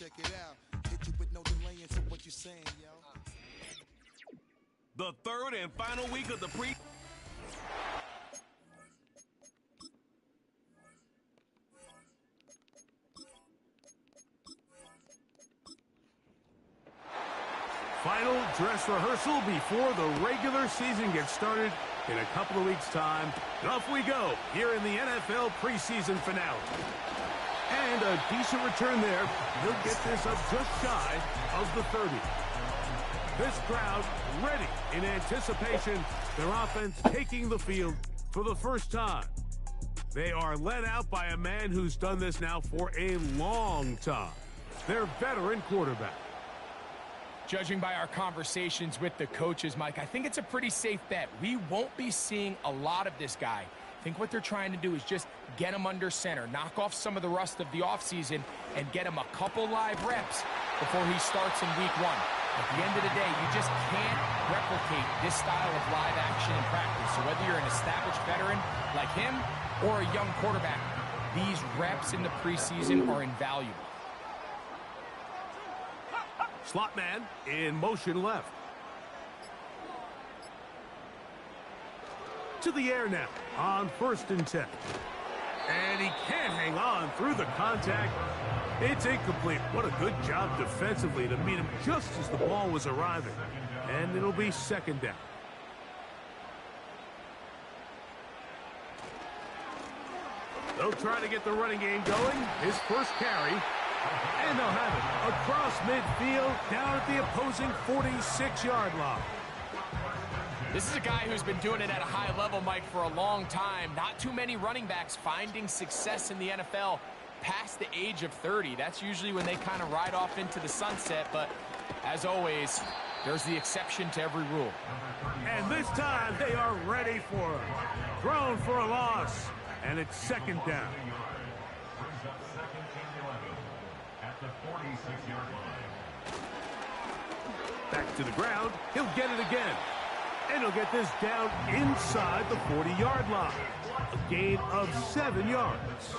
check it out. Hit you with no delay into what you saying, yo. The third and final week of the pre... Final dress rehearsal before the regular season gets started in a couple of weeks' time. And off we go here in the NFL preseason finale. And a decent return there. He'll get this up just shy of the 30. This crowd ready in anticipation. Their offense taking the field for the first time. They are led out by a man who's done this now for a long time. Their veteran quarterback. Judging by our conversations with the coaches, Mike, I think it's a pretty safe bet. We won't be seeing a lot of this guy. I think what they're trying to do is just get him under center, knock off some of the rust of the offseason, and get him a couple live reps before he starts in week one. At the end of the day, you just can't replicate this style of live action in practice. So whether you're an established veteran like him or a young quarterback, these reps in the preseason are invaluable. Slot man in motion left. To the air now on 1st and 10. And he can't hang on through the contact. It's incomplete. What a good job defensively to meet him just as the ball was arriving. And it'll be 2nd down. They'll try to get the running game going. His first carry. And they'll have it across midfield down at the opposing 46-yard line. This is a guy who's been doing it at a high level, Mike, for a long time. Not too many running backs finding success in the NFL past the age of 30. That's usually when they kind of ride off into the sunset. But as always, there's the exception to every rule. And this time they are ready for him. Thrown for a loss. And it's 2nd down. Back to the ground. He'll get it again. And he'll get this down inside the 40-yard line. A gain of 7 yards.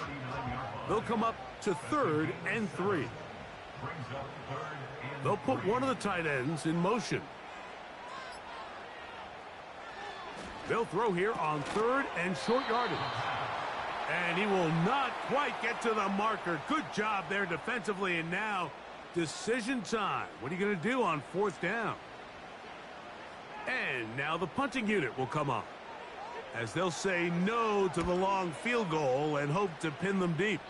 They'll come up to 3rd and 3. They'll put one of the tight ends in motion. They'll throw here on 3rd and short yardage. And he will not quite get to the marker. Good job there defensively. And now, decision time. What are you going to do on 4th down? And now the punting unit will come on, as they'll say no to the long field goal and hope to pin them deep.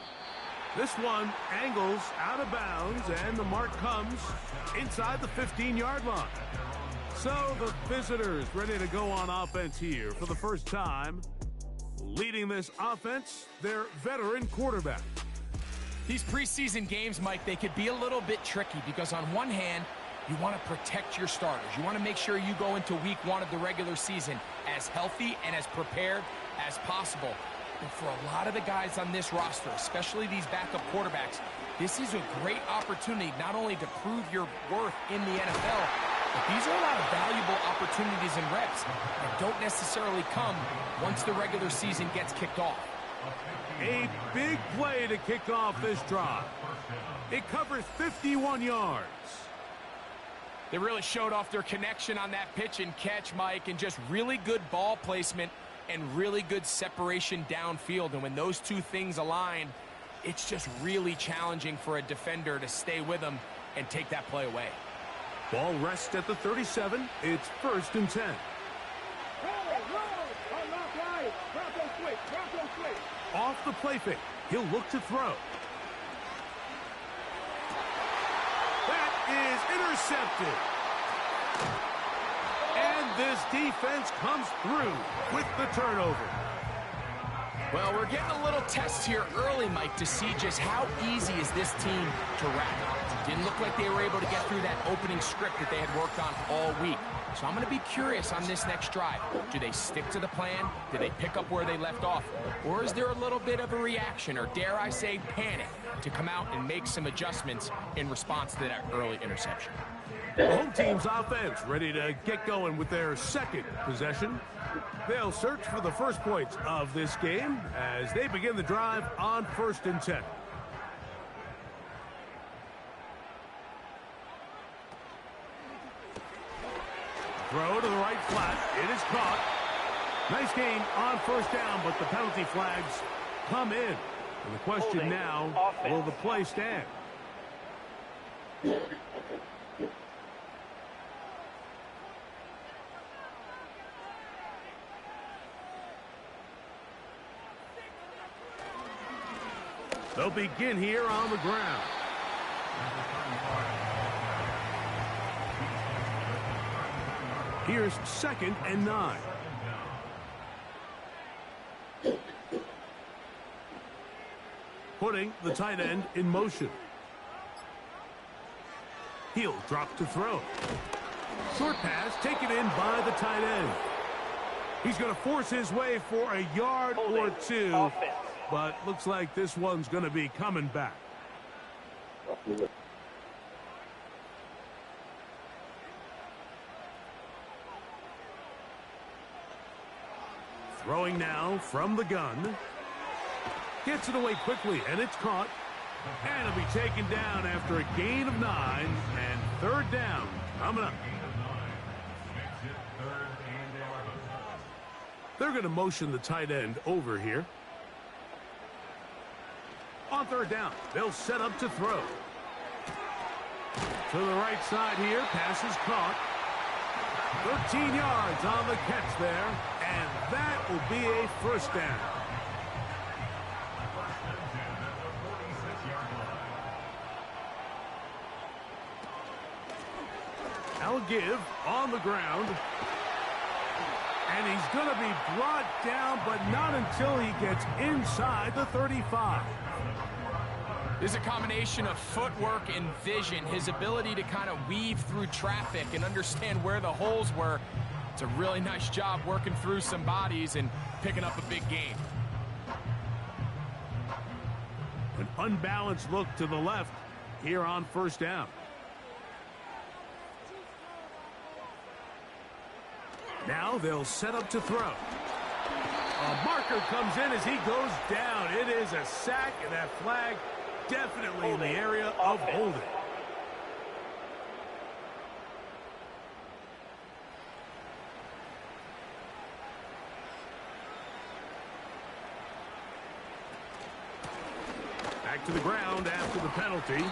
This one angles out of bounds, and the mark comes inside the 15-yard line. So the visitors ready to go on offense here for the first time. Leading this offense, their veteran quarterback. These preseason games, Mike, they could be a little bit tricky because on one hand, you want to protect your starters. You want to make sure you go into week one of the regular season as healthy and as prepared as possible. And for a lot of the guys on this roster, especially these backup quarterbacks, this is a great opportunity not only to prove your worth in the NFL, but these are a lot of valuable opportunities and reps that don't necessarily come once the regular season gets kicked off. A big play to kick off this drive. It covers 51 yards. They really showed off their connection on that pitch and catch, Mike, and just really good ball placement and really good separation downfield. And when those two things align, it's just really challenging for a defender to stay with them and take that play away. Ball rests at the 37. It's 1st and 10. Off the play fake. He'll look to throw. That is intercepted. And this defense comes through with the turnover. Well, we're getting a little test here early, Mike, to see just how easy is this team to wrap. Didn't look like they were able to get through that opening script that they had worked on all week. So I'm going to be curious on this next drive. Do they stick to the plan? Do they pick up where they left off? Or is there a little bit of a reaction, or dare I say panic, to come out and make some adjustments in response to that early interception? The home team's offense ready to get going with their 2nd possession. They'll search for the first points of this game as they begin the drive on 1st and 10. throw to the right flat. It is caught. Nice gain on first down, but the penalty flags come in. And the question now, will the play stand? They'll begin here on the ground. Here's 2nd and 9. Putting the tight end in motion. He'll drop to throw. Short pass taken in by the tight end. He's going to force his way for a yard or two, but looks like this one's going to be coming back. Throwing now from the gun. Gets it away quickly, and it's caught. And it'll be taken down after a gain of 9, and 3rd down coming up. They're going to motion the tight end over here. On 3rd down, they'll set up to throw. To the right side here, pass is caught. 13 yards on the catch there, and that will be a 1st down. Now give on the ground. And he's going to be brought down, but not until he gets inside the 35. There's a combination of footwork and vision, his ability to kind of weave through traffic and understand where the holes were. It's a really nice job working through some bodies and picking up a big gain. An unbalanced look to the left here on 1st down. Now they'll set up to throw. A marker comes in as he goes down. It is a sack, and that flag definitely in the area of holding. Back to the ground after the penalty.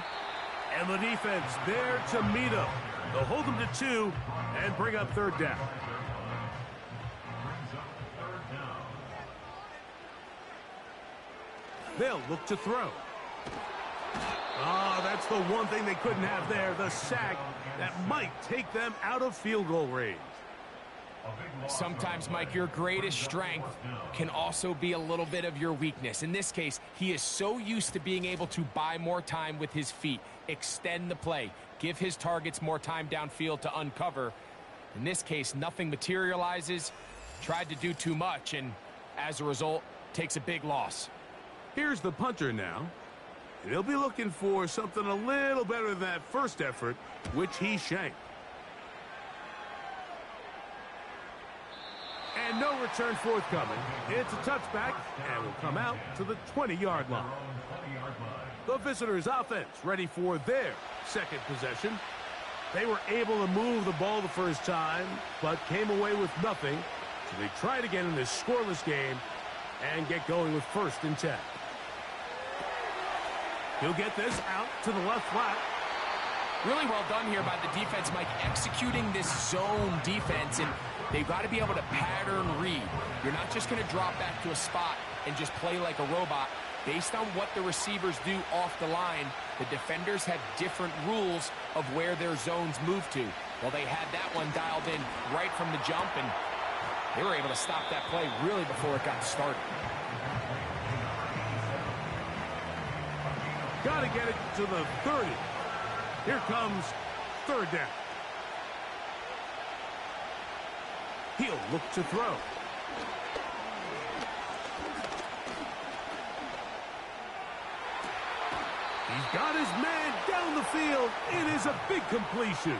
And the defense there to meet him. They'll hold him to 2 and bring up 3rd down. They'll look to throw. That's the one thing they couldn't have there, the sack that might take them out of field goal range. Sometimes, Mike, your greatest strength can also be a little bit of your weakness. In this case, he is so used to being able to buy more time with his feet, extend the play, give his targets more time downfield to uncover. In this case, nothing materializes, tried to do too much, and as a result, takes a big loss. Here's the punter now. And he'll be looking for something a little better than that first effort, which he shanked. And no return forthcoming. It's a touchback, and will come out to the 20-yard line. The visitors' offense ready for their 2nd possession. They were able to move the ball the first time, but came away with nothing. So they tried again in this scoreless game and get going with 1st and 10. He'll get this out to the left flat. Really well done here by the defense, Mike, executing this zone defense, and they've got to be able to pattern read. You're not just going to drop back to a spot and just play like a robot. Based on what the receivers do off the line, the defenders have different rules of where their zones move to. Well, they had that one dialed in right from the jump, and they were able to stop that play really before it got started. Got to get it to the 30. Here comes 3rd down. He'll look to throw. He's got his man down the field. It is a big completion.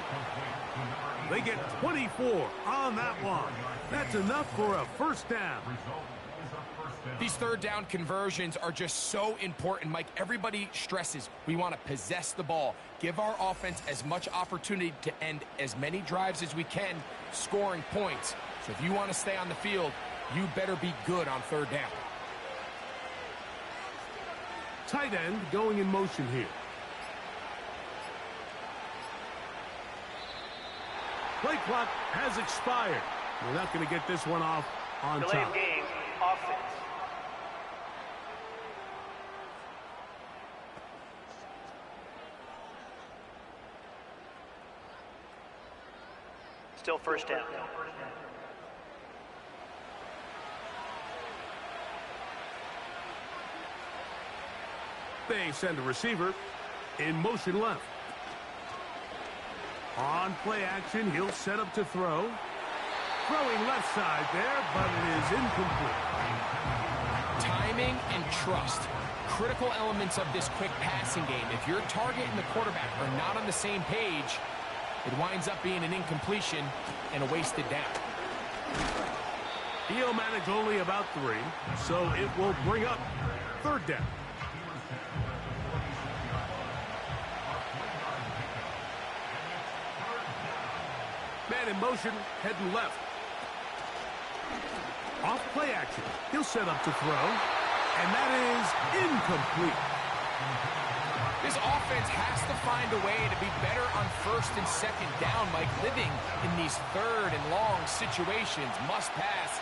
They get 24 on that one. That's enough for a 1st down. These third down conversions are just so important, Mike. Everybody stresses we want to possess the ball, give our offense as much opportunity to end as many drives as we can, scoring points. So if you want to stay on the field, you better be good on third down. Tight end going in motion here. Play clock has expired. We're not going to get this one off on Delay top. of game, offense. Still first down. They send a receiver in motion left. On play action, he'll set up to throw. Throwing left side there, but it is incomplete. Timing and trust, critical elements of this quick passing game. If your target and the quarterback are not on the same page, it winds up being an incompletion and a wasted down. He'll manage only about 3, so it will bring up third down. Man in motion, heading left. Off play action. He'll set up to throw, and that is incomplete. This offense has to find a way to be better on first and second down, Mike. Living in these third and long situations, must pass,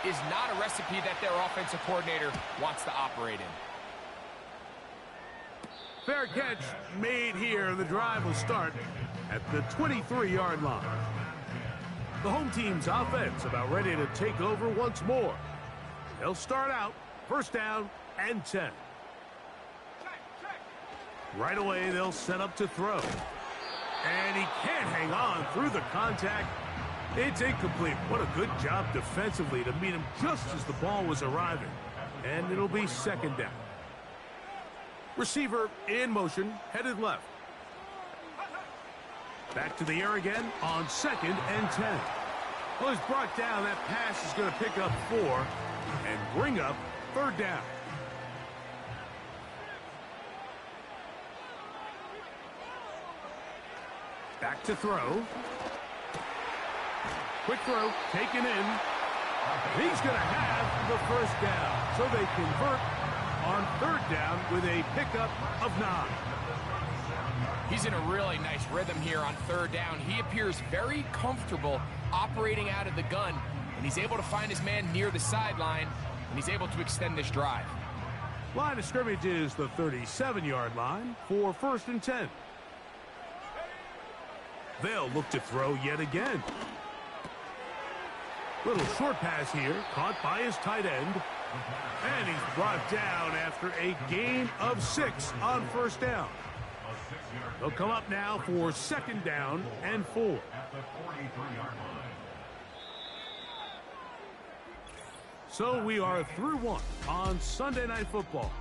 is not a recipe that their offensive coordinator wants to operate in. Fair catch made here. The drive will start at the 23-yard line. The home team's offense about ready to take over once more. They'll start out first down and 10. Right away, they'll set up to throw. And he can't hang on through the contact. It's incomplete. What a good job defensively to meet him just as the ball was arriving. And it'll be second down. Receiver in motion, headed left. Back to the air again on second and 10. Well, he's brought down. That pass is going to pick up 4 and bring up third down. Back to throw. Quick throw, taken in. He's going to have the first down. So they convert on third down with a pickup of 9. He's in a really nice rhythm here on third down. He appears very comfortable operating out of the gun, and he's able to find his man near the sideline, and he's able to extend this drive. Line of scrimmage is the 37-yard line for first and 10. They'll look to throw yet again. Little short pass here, caught by his tight end. And he's brought down after a gain of 6 on first down. They'll come up now for second down and 4. So we are through 1 on Sunday Night Football.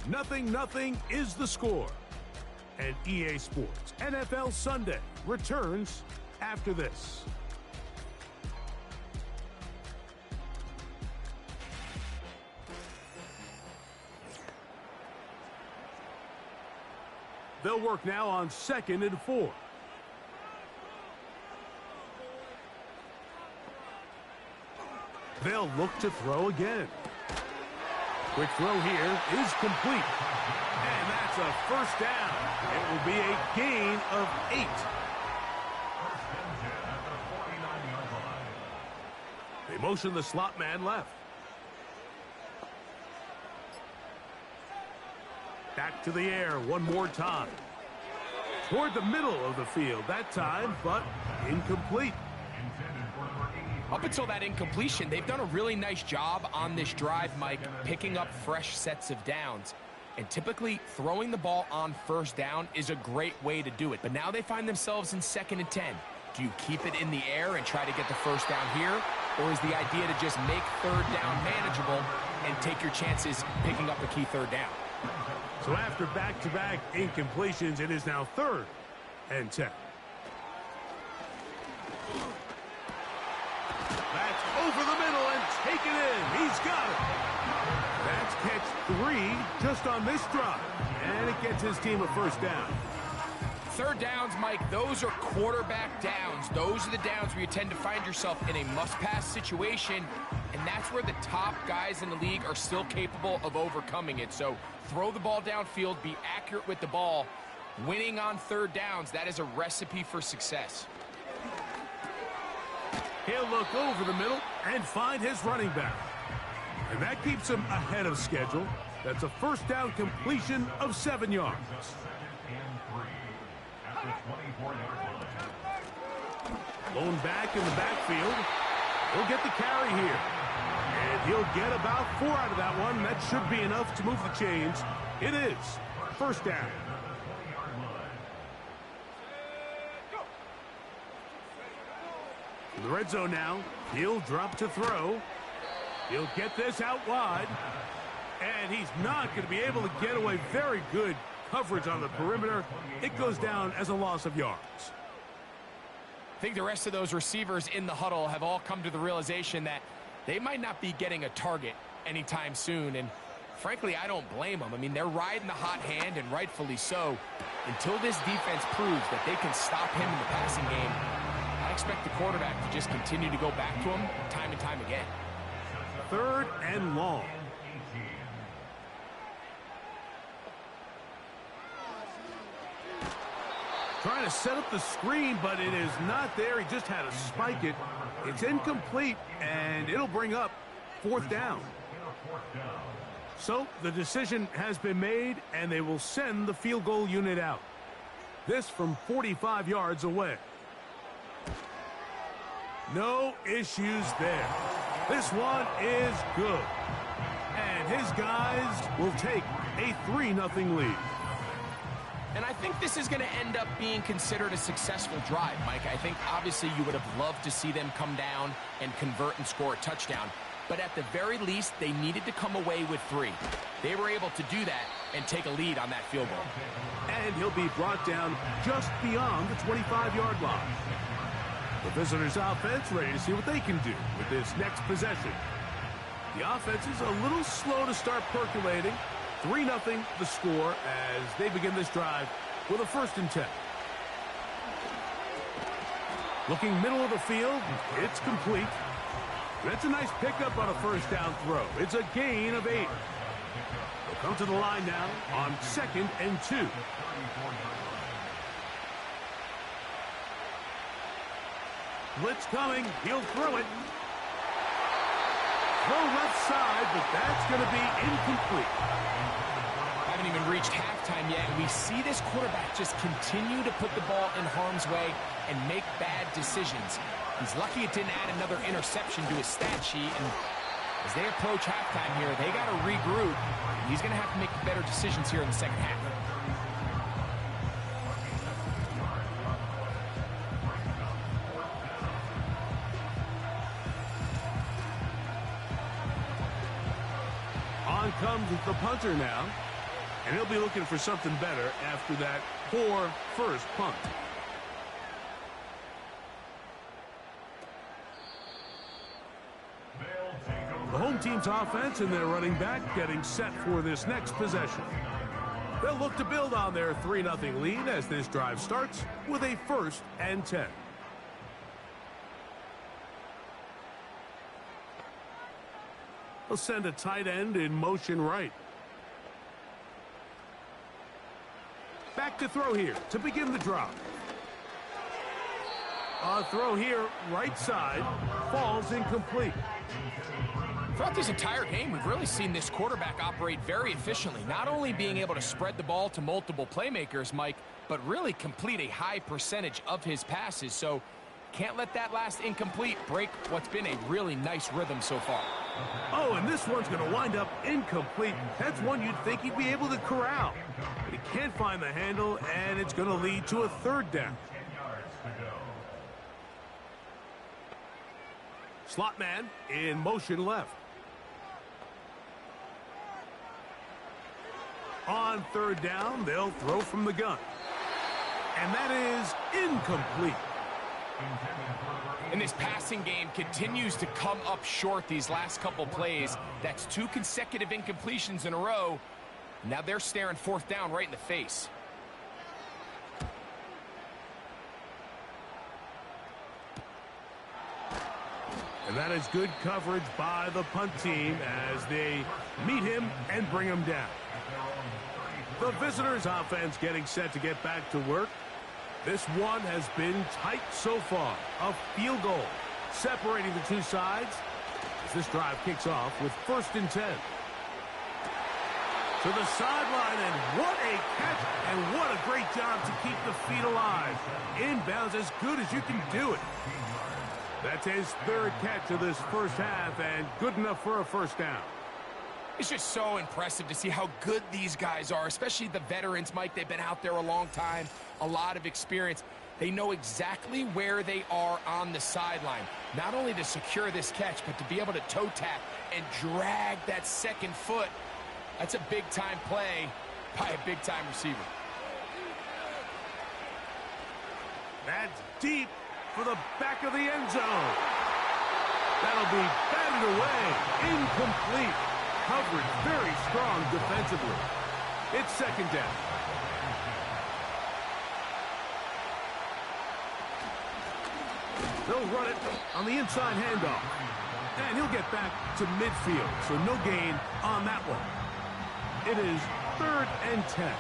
0-0 is the score. And EA Sports NFL Sunday returns after this. They'll work now on second and 4. They'll look to throw again. Quick throw here is complete. And that's a first down. It will be a gain of 8. They motion the slot man left. Back to the air one more time. Toward the middle of the field that time, but incomplete. Up until that incompletion, they've done a really nice job on this drive, Mike, picking up fresh sets of downs. And typically, throwing the ball on first down is a great way to do it. But now they find themselves in second and 10. Do you keep it in the air and try to get the first down here? Or is the idea to just make third down manageable and take your chances picking up a key third down? So after back-to-back incompletions, it is now third and 10. That's over the middle and taken in. He's got it. That's catch 3 just on this drive. And it gets his team a first down. Third downs, Mike, those are quarterback downs. Those are the downs where you tend to find yourself in a must-pass situation, and that's where the top guys in the league are still capable of overcoming it. So throw the ball downfield, be accurate with the ball. Winning on third downs, that is a recipe for success. He'll look over the middle and find his running back. And that keeps him ahead of schedule. That's a first down completion of 7 yards. Blown back in the backfield. He'll get the carry here. And he'll get about 4 out of that one. That should be enough to move the chains. It is first down. In the red zone now. He'll drop to throw. He'll get this out wide. And he's not going to be able to get away. Very good coverage on the perimeter. It goes down as a loss of yards. I think the rest of those receivers in the huddle have all come to the realization that they might not be getting a target anytime soon. And frankly, I don't blame them. I mean, they're riding the hot hand, and rightfully so. Until this defense proves that they can stop him in the passing game, I expect the quarterback to just continue to go back to him time and time again. Third and long. Trying to set up the screen, but it is not there. He just had to spike it. It's incomplete, and it'll bring up fourth down. So the decision has been made, and they will send the field goal unit out. This from 45 yards away. No issues there. This one is good. And his guys will take a 3-0 lead. And I think this is going to end up being considered a successful drive, Mike. I think obviously you would have loved to see them come down and convert and score a touchdown. But at the very least, they needed to come away with 3. They were able to do that and take a lead on that field goal. And he'll be brought down just beyond the 25-yard line. The visitors' offense ready to see what they can do with this next possession. The offense is a little slow to start percolating. 3-0 the score as they begin this drive with a 1st and 10. Looking middle of the field, it's complete. That's a nice pickup on a first down throw. It's a gain of 8. They'll come to the line now on 2nd and 2. Blitz coming. He'll throw it. Throw left side, but that's going to be incomplete. Haven't even reached halftime yet, and we see this quarterback just continue to put the ball in harm's way and make bad decisions. He's lucky it didn't add another interception to his stat sheet, and as they approach halftime here, they got to regroup. He's going to have to make better decisions here in the second half. On comes the punter now, and he'll be looking for something better after that poor first punt. The home team's offense and their running back getting set for this next possession. They'll look to build on their 3-0 lead as this drive starts with a 1st and 10. They'll send a tight end in motion right. Back to throw here to begin the drive. A throw here, right side, falls incomplete. Throughout this entire game, we've really seen this quarterback operate very efficiently, not only being able to spread the ball to multiple playmakers, Mike, but really complete a high percentage of his passes. So can't let that last incomplete break what's been a really nice rhythm so far. Oh, and this one's going to wind up incomplete. That's one you'd think he'd be able to corral. But he can't find the handle, and it's going to lead to a 3rd down. Slot man in motion left. On 3rd down, they'll throw from the gun. And that is incomplete. And this passing game continues to come up short these last couple plays. That's 2 consecutive incompletions in a row. Now they're staring 4th down right in the face. And that is good coverage by the punt team as they meet him and bring him down. The visitors' offense getting set to get back to work. This one has been tight so far. A field goal separating the two sides as this drive kicks off with 1st and 10. To the sideline, and what a catch, and what a great job to keep the feet alive. Inbounds as good as you can do it. That's his 3rd catch of this first half, and good enough for a 1st down. It's just so impressive to see how good these guys are, especially the veterans, Mike. They've been out there a long time, a lot of experience. They know exactly where they are on the sideline, not only to secure this catch, but to be able to toe tap and drag that 2nd foot. That's a big-time play by a big-time receiver. That's deep for the back of the end zone. That'll be batted away, incomplete. Coverage very strong defensively. It's 2nd down. They'll run it on the inside handoff. And he'll get back to midfield, so no gain on that one. It is 3rd and 10.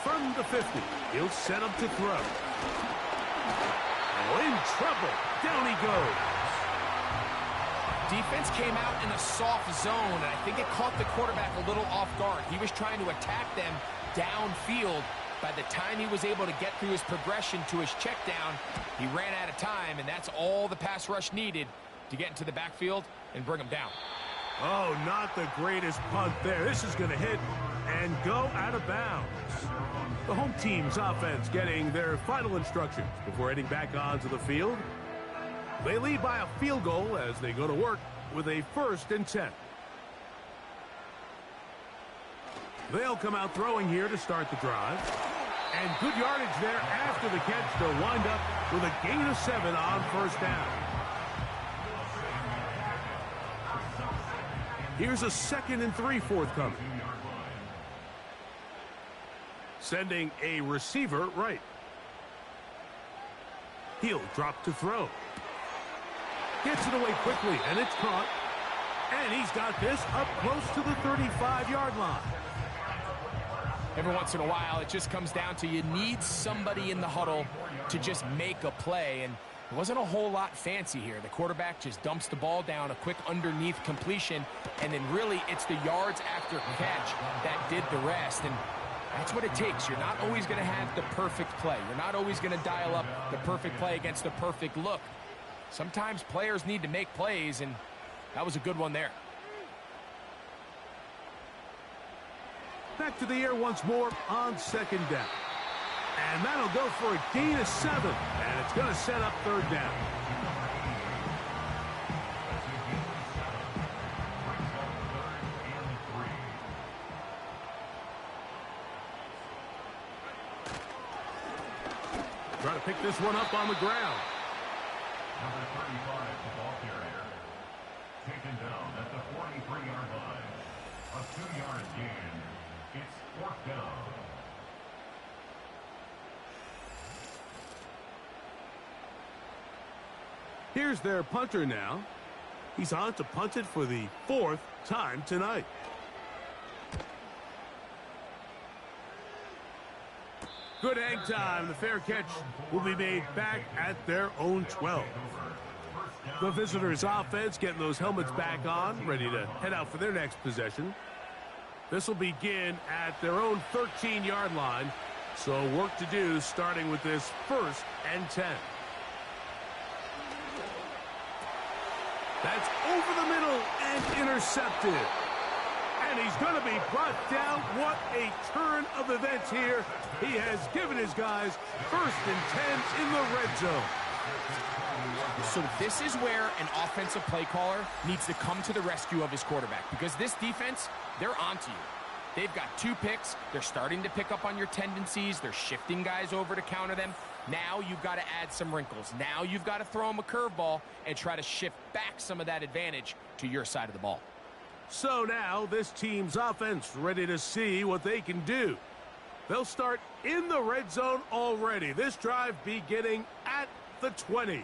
From the 50, he'll set up to throw. In trouble. Down he goes. Defense came out in a soft zone, and I think it caught the quarterback a little off guard. He was trying to attack them downfield. By the time he was able to get through his progression to his check down, he ran out of time, and that's all the pass rush needed to get into the backfield and bring him down. Oh, not the greatest punt there. This is going to hit and go out of bounds. The home team's offense getting their final instructions before heading back onto the field. They lead by a field goal as they go to work with a 1st and 10. They'll come out throwing here to start the drive. And good yardage there after the catch to wind up with a gain of 7 on 1st down. Here's a 2nd and 3 forthcoming. Sending a receiver right. He'll drop to throw. Gets it away quickly, and it's caught. And he's got this up close to the 35-yard line. Every once in a while, it just comes down to you need somebody in the huddle to just make a play, and it wasn't a whole lot fancy here. The quarterback just dumps the ball down, a quick underneath completion, and then really it's the yards after catch that did the rest, and that's what it takes. You're not always going to have the perfect play. You're not always going to dial up the perfect play against the perfect look. Sometimes players need to make plays, and that was a good one there. Back to the air once more on 2nd down. And that'll go for a gain of 7. And it's going to set up 3rd down. Try to pick this one up on the ground. Number 35, the ball carrier. Taken down at the 43-yard line. A 2-yard gain. It's 4th down. Here's their punter now. He's on to punt it for the 4th time tonight. Good hang time. The fair catch will be made back at their own 12. The visitors' offense getting those helmets back on, ready to head out for their next possession. This will begin at their own 13-yard line. So work to do starting with this 1st and 10. That's over the middle and intercepted. And he's going to be brought down. What a turn of events here. He has given his guys 1st and 10 in the red zone. So this is where an offensive play caller needs to come to the rescue of his quarterback, because this defense, they're onto you. They've got 2 picks. They're starting to pick up on your tendencies. They're shifting guys over to counter them. Now you've got to add some wrinkles. Now you've got to throw them a curveball and try to shift back some of that advantage to your side of the ball. So now this team's offense ready to see what they can do. They'll start in the red zone already. This drive beginning at the 20.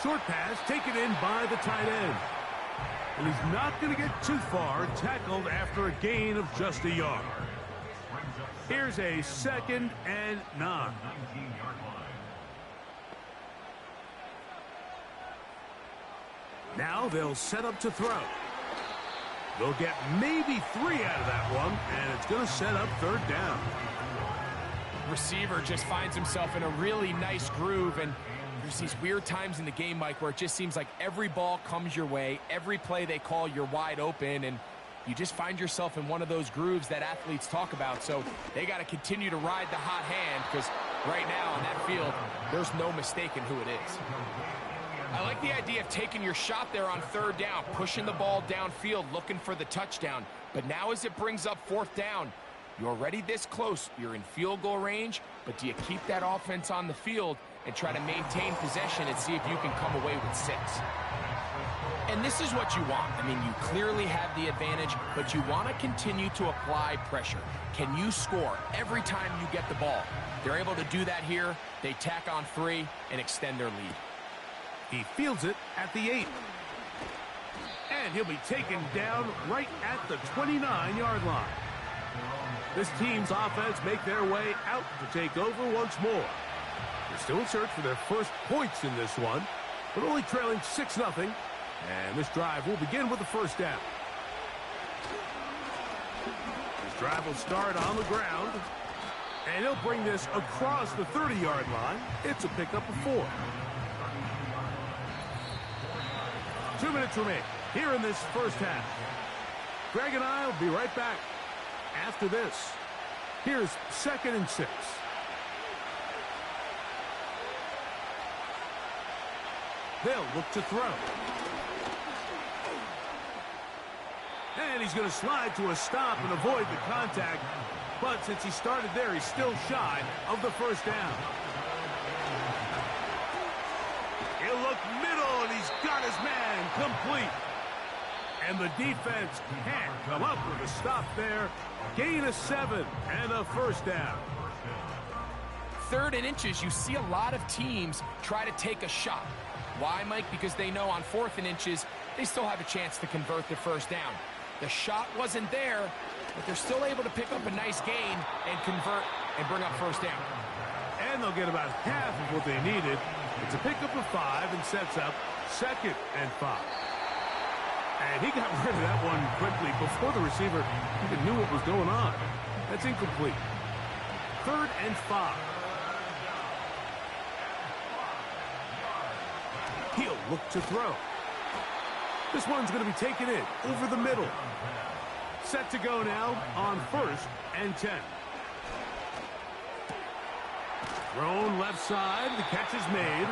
Short pass taken in by the tight end. And he's not going to get too far, tackled after a gain of just a yard. Here's a 2nd and 9. Now they'll set up to throw. They'll get maybe 3 out of that one, and it's going to set up 3rd down. Receiver just finds himself in a really nice groove, and there's these weird times in the game, Mike, where it just seems like every ball comes your way, every play they call, you're wide open, and you just find yourself in one of those grooves that athletes talk about. So they got to continue to ride the hot hand, because right now on that field, there's no mistaking who it is. I like the idea of taking your shot there on 3rd down, pushing the ball downfield, looking for the touchdown. But now as it brings up 4th down, you're already this close. You're in field goal range, but do you keep that offense on the field and try to maintain possession and see if you can come away with 6? And this is what you want. I mean, you clearly have the advantage, but you want to continue to apply pressure. Can you score every time you get the ball? They're able to do that here. They tack on 3 and extend their lead. He fields it at the 8. And he'll be taken down right at the 29-yard line. This team's offense make their way out to take over once more. They're still in search for their first points in this one, but only trailing 6-0. And this drive will begin with a 1st down. This drive will start on the ground, and he'll bring this across the 30-yard line. It's a pickup of 4. 2 minutes remain here in this 1st half. Greg and I will be right back after this. Here's 2nd and 6. They'll look to throw. And he's going to slide to a stop and avoid the contact. But since he started there, he's still shy of the 1st down. He'll look middle, and he's got his man complete. And the defense can't come up with a stop there. Gain of 7 and a 1st down. 3rd and inches, you see a lot of teams try to take a shot. Why, Mike? Because they know on 4th and inches, they still have a chance to convert the 1st down. The shot wasn't there, but they're still able to pick up a nice gain and convert and bring up 1st down. And they'll get about half of what they needed. It's a pickup of 5 and sets up 2nd and 5. And he got rid of that one quickly before the receiver even knew what was going on. That's incomplete. 3rd and 5. He'll look to throw. This one's going to be taken in over the middle. Set to go now on 1st and 10. Thrown left side. The catch is made.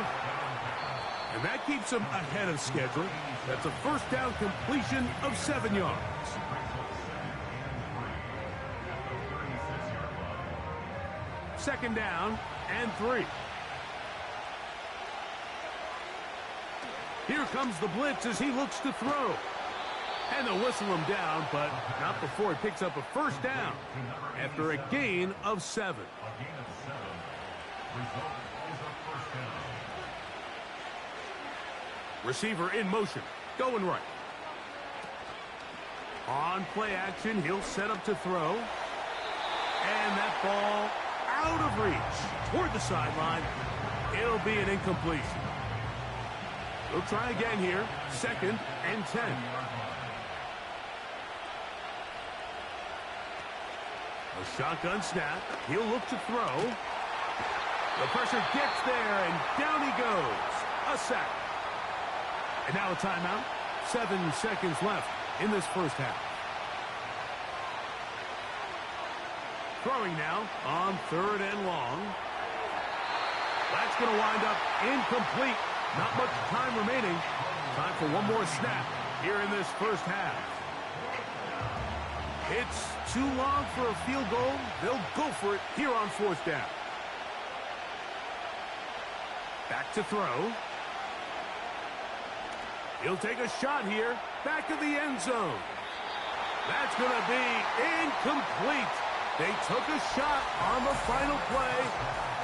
And that keeps him ahead of schedule. That's a 1st down completion of 7 yards. Second down and 3. Here comes the blitz as he looks to throw. And they'll whistle him down, but not before he picks up a 1st down after a gain of 7. Receiver in motion, going right. On play action, he'll set up to throw. And that ball out of reach toward the sideline. It'll be an incompletion. We'll try again here. 2nd and 10. A shotgun snap. He'll look to throw. The pressure gets there, and down he goes. A sack. And now a timeout. 7 seconds left in this 1st half. Throwing now on 3rd and long. That's going to wind up incomplete. Not much time remaining. Time for one more snap here in this 1st half. It's too long for a field goal. They'll go for it here on 4th down. Back to throw. He'll take a shot here. Back of the end zone. That's going to be incomplete. They took a shot on the final play.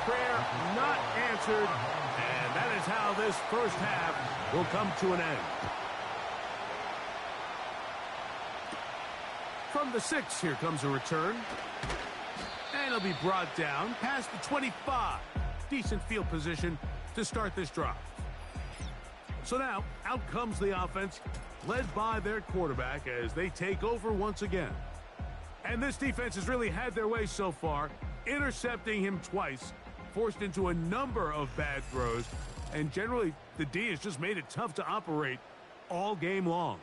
Prayer not answered. And that is how this first half will come to an end. From the 6, here comes a return. And it'll be brought down past the 25. Decent field position to start this drive. So now, out comes the offense, led by their quarterback as they take over once again. And this defense has really had their way so far, intercepting him twice, forced into a number of bad throws, and generally, the D has just made it tough to operate all game long.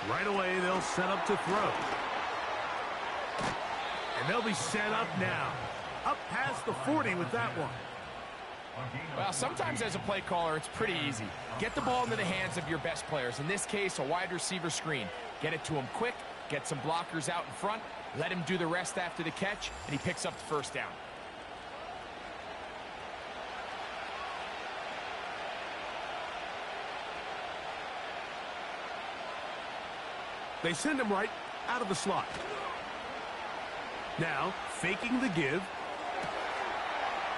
Right away, they'll set up to throw. And they'll be set up now. Up past the 40 with that one. Well, sometimes as a play caller, it's pretty easy. Get the ball into the hands of your best players. In this case, a wide receiver screen. Get it to him quick, get some blockers out in front, let him do the rest after the catch, and he picks up the first down. They send him right out of the slot. Now, faking the give.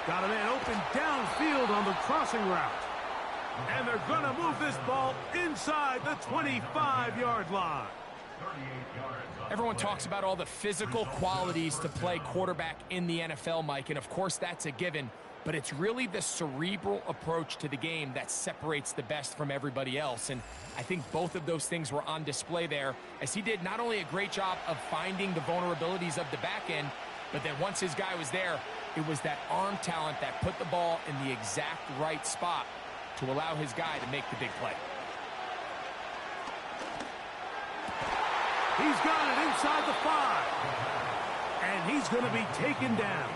Got a man open downfield on the crossing route. And they're going to move this ball inside the 25-yard line. Everyone talks about all the physical qualities to play quarterback in the NFL, Mike, and of course that's a given. But it's really the cerebral approach to the game that separates the best from everybody else. And I think both of those things were on display there, as he did not only a great job of finding the vulnerabilities of the back end, but then once his guy was there, it was that arm talent that put the ball in the exact right spot to allow his guy to make the big play. He's got it inside the 5. And he's going to be taken down.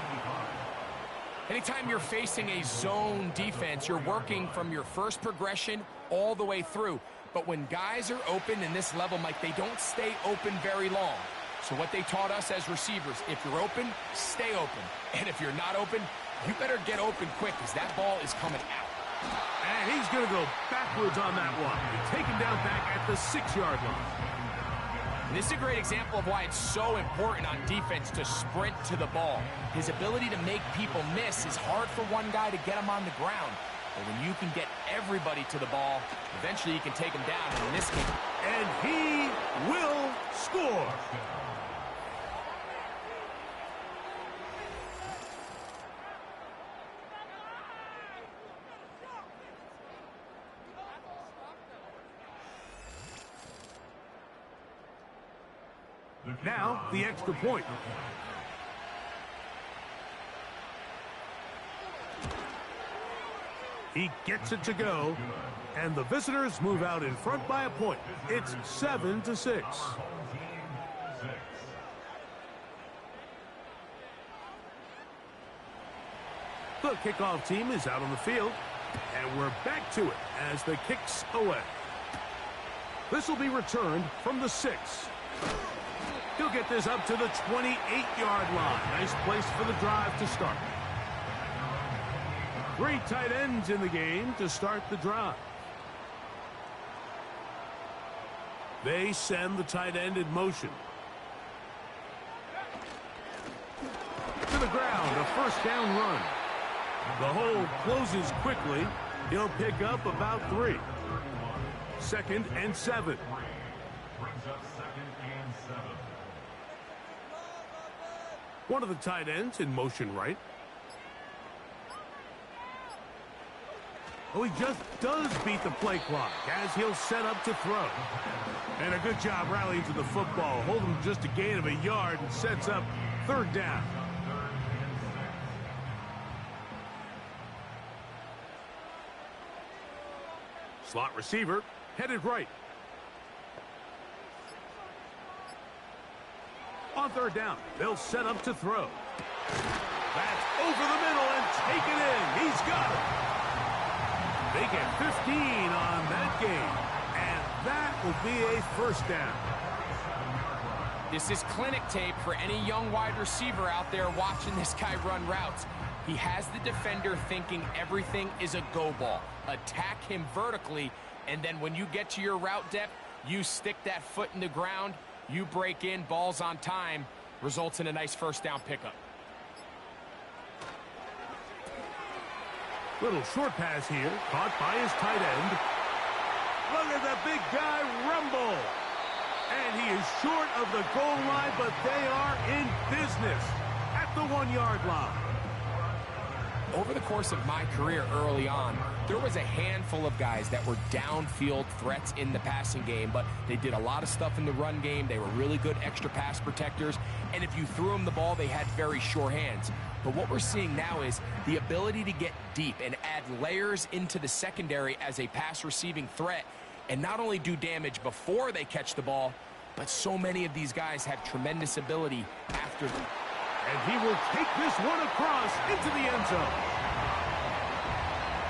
Anytime you're facing a zone defense, you're working from your first progression all the way through. But when guys are open in this level, Mike, they don't stay open very long. So what they taught us as receivers, if you're open, stay open. And if you're not open, you better get open quick, because that ball is coming out. And he's going to go backwards on that one. Taken down back at the 6-yard line. And this is a great example of why it's so important on defense to sprint to the ball. His ability to make people miss is hard for one guy to get him on the ground. But when you can get everybody to the ball, eventually you can take him down. And in this game, and he will score. Now, the extra point. He gets it to go, and the visitors move out in front by a point. It's 7-6. The kickoff team is out on the field, and we're back to it as the kick's away. This will be returned from the 6. He'll get this up to the 28-yard line. Nice place for the drive to start. 3 tight ends in the game to start the drive. They send the tight end in motion. To the ground, a first down run. The hole closes quickly. He'll pick up about 3. 2nd and 7. One of the tight ends in motion right. Oh, he just does beat the play clock as he'll set up to throw. And a good job rallying to the football. Holding just a gain of a yard and sets up 3rd down. Slot receiver headed right. On 3rd down, they'll set up to throw. That's over the middle and taken in. He's got it. They get 15 on that game, and that will be a first down. This is clinic tape for any young wide receiver out there watching this guy run routes. He has the defender thinking everything is a go ball. Attack him vertically, and then when you get to your route depth, you stick that foot in the ground, you break in, balls on time, results in a nice first down pickup. Little short pass here, caught by his tight end. Look at the big guy rumble. And he is short of the goal line, but they are in business at the 1-yard line. Over the course of my career early on, there was a handful of guys that were downfield threats in the passing game, but they did a lot of stuff in the run game. They were really good extra pass protectors, and if you threw them the ball, they had very sure hands. But what we're seeing now is the ability to get deep and add layers into the secondary as a pass receiving threat, and not only do damage before they catch the ball, but so many of these guys have tremendous ability after them. And he will take this one across into the end zone.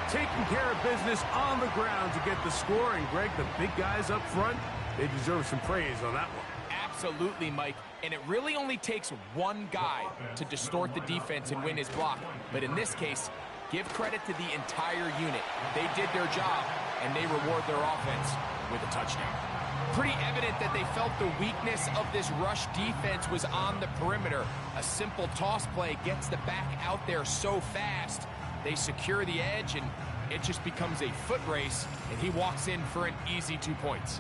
Taking care of business on the ground to get the score. And, Greg, the big guys up front, they deserve some praise on that one. Absolutely, Mike. And it really only takes one guy to distort the defense and win his block. But in this case, give credit to the entire unit. They did their job, and they reward their offense with a touchdown. Pretty evident that they felt the weakness of this rush defense was on the perimeter. A simple toss play gets the back out there so fast. They secure the edge, and it just becomes a foot race, and he walks in for an easy 2 points.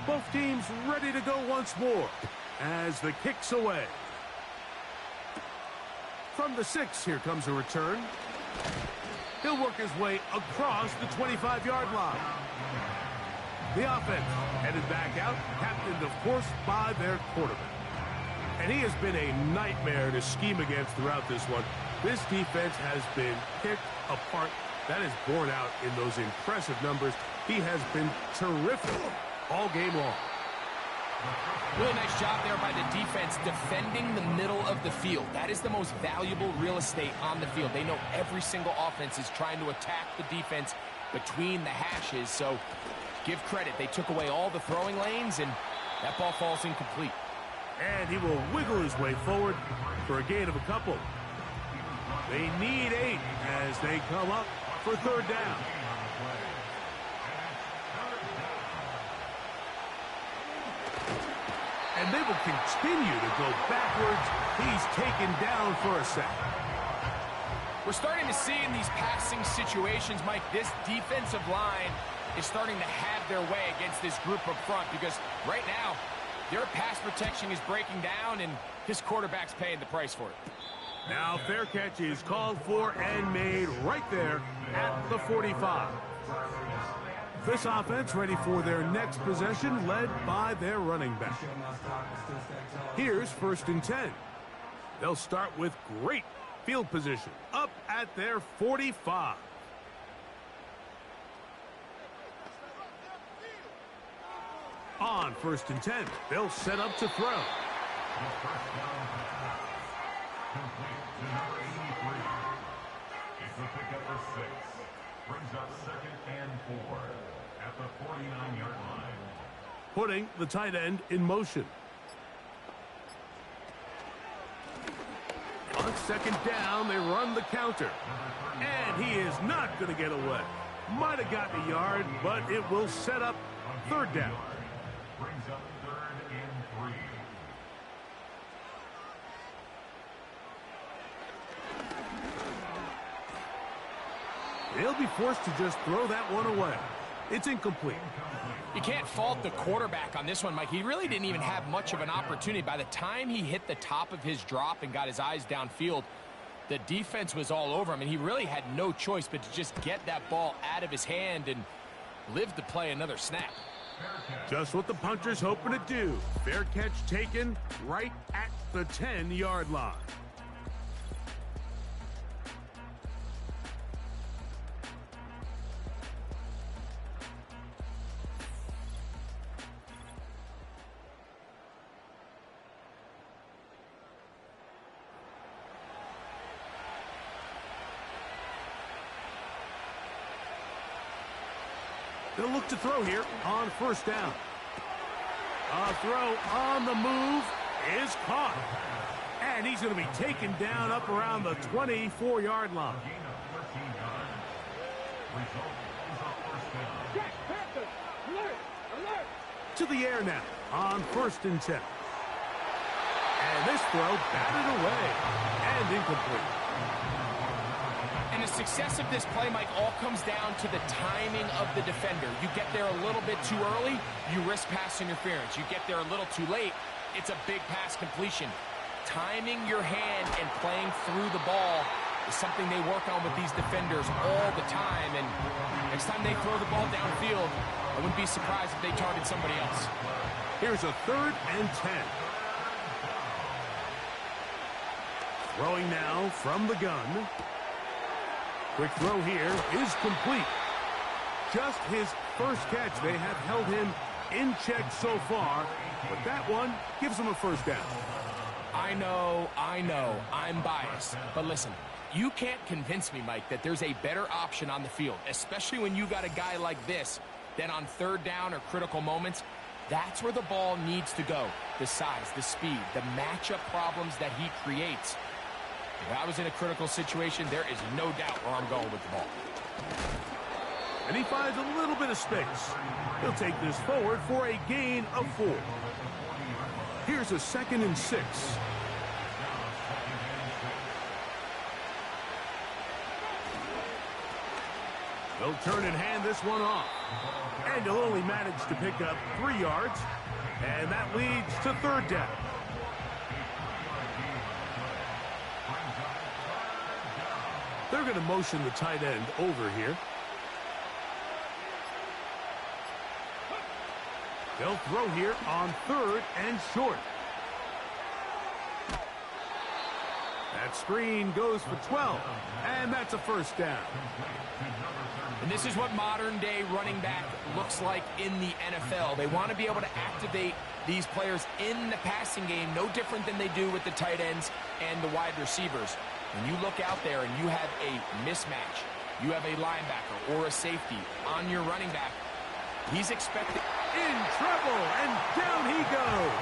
Both teams ready to go once more as the kick's away. From the 6, here comes a return. He'll work his way across the 25-yard line. The offense headed back out, captained, of course, by their quarterback. And he has been a nightmare to scheme against throughout this one. This defense has been picked apart. That is borne out in those impressive numbers. He has been terrific all game long. Really nice job there by the defense defending the middle of the field. That is the most valuable real estate on the field. They know every single offense is trying to attack the defense between the hashes, so give credit. They took away all the throwing lanes, and that ball falls incomplete. And he will wiggle his way forward for a gain of a couple. They need 8 as they come up for third down. And they will continue to go backwards. He's taken down for a sack. We're starting to see in these passing situations, Mike, this defensive line is starting to have their way against this group up front, because right now their pass protection is breaking down and his quarterback's paying the price for it. Now fair catch is called for and made right there at the 45. This offense ready for their next possession, led by their running back. Here's 1st and 10. They'll start with great field position up at their 45. On 1st and 10, they'll set up to throw. It's a pickup for 6. Brings up 2nd and 4 at the 49-yard line. Putting the tight end in motion. On 2nd down, they run the counter. And he is not going to get away. Might have gotten a yard, but it will set up third down. Brings up 3rd and 3. They'll be forced to just throw that one away. It's incomplete. You can't fault the quarterback on this one, Mike. He really didn't even have much of an opportunity. By the time he hit the top of his drop and got his eyes downfield, the defense was all over him, and he really had no choice but to just get that ball out of his hand and live to play another snap. Just what the punter's hoping to do. Fair catch taken right at the 10-yard line. They'll look to throw here on first down. A throw on the move is caught. And he's going to be taken down up around the 24-yard line. To the air now on first and 10. And this throw batted away and incomplete. And the success of this play, Mike, all comes down to the timing of the defender. You get there a little bit too early, you risk pass interference. You get there a little too late, it's a big pass completion. Timing your hand and playing through the ball is something they work on with these defenders all the time. And next time they throw the ball downfield, I wouldn't be surprised if they target somebody else. Here's a 3rd and 10. Throwing now from the gun. Quick throw here is complete. Just his first catch. They have held him in check so far, but that one gives him a first down. I know, I'm biased. But listen, you can't convince me, Mike, that there's a better option on the field, especially when you got a guy like this, that on third down or critical moments, that's where the ball needs to go. The size, the speed, the matchup problems that he creates. If I was in a critical situation, there is no doubt where I'm going with the ball. And he finds a little bit of space. He'll take this forward for a gain of 4. Here's a 2nd and 6. They'll turn and hand this one off. And he'll only manage to pick up 3 yards. And that leads to 3rd down. They're going to motion the tight end over here. They'll throw here on 3rd and short. That screen goes for 12, and that's a first down. And this is what modern-day running back looks like in the NFL. They want to be able to activate these players in the passing game, no different than they do with the tight ends and the wide receivers. When you look out there and you have a mismatch, you have a linebacker or a safety on your running back, he's expected in trouble, and down he goes.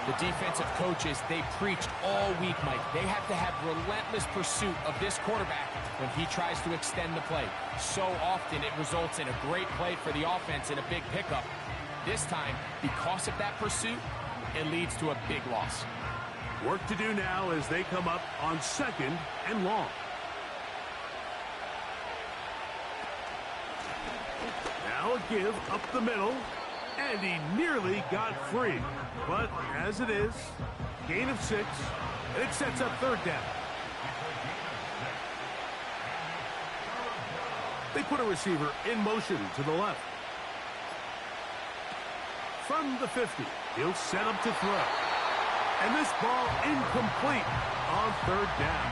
The defensive coaches, they preached all week, Mike. They have to have relentless pursuit of this quarterback when he tries to extend the play. So often it results in a great play for the offense and a big pickup. This time, because of that pursuit, it leads to a big loss. Work to do now as they come up on 2nd and long. Now a give up the middle, and he nearly got free. But as it is, gain of 6, and it sets up 3rd down. They put a receiver in motion to the left. From the 50, he'll set up to throw. And this ball incomplete on 3rd down.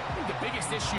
I think the biggest issue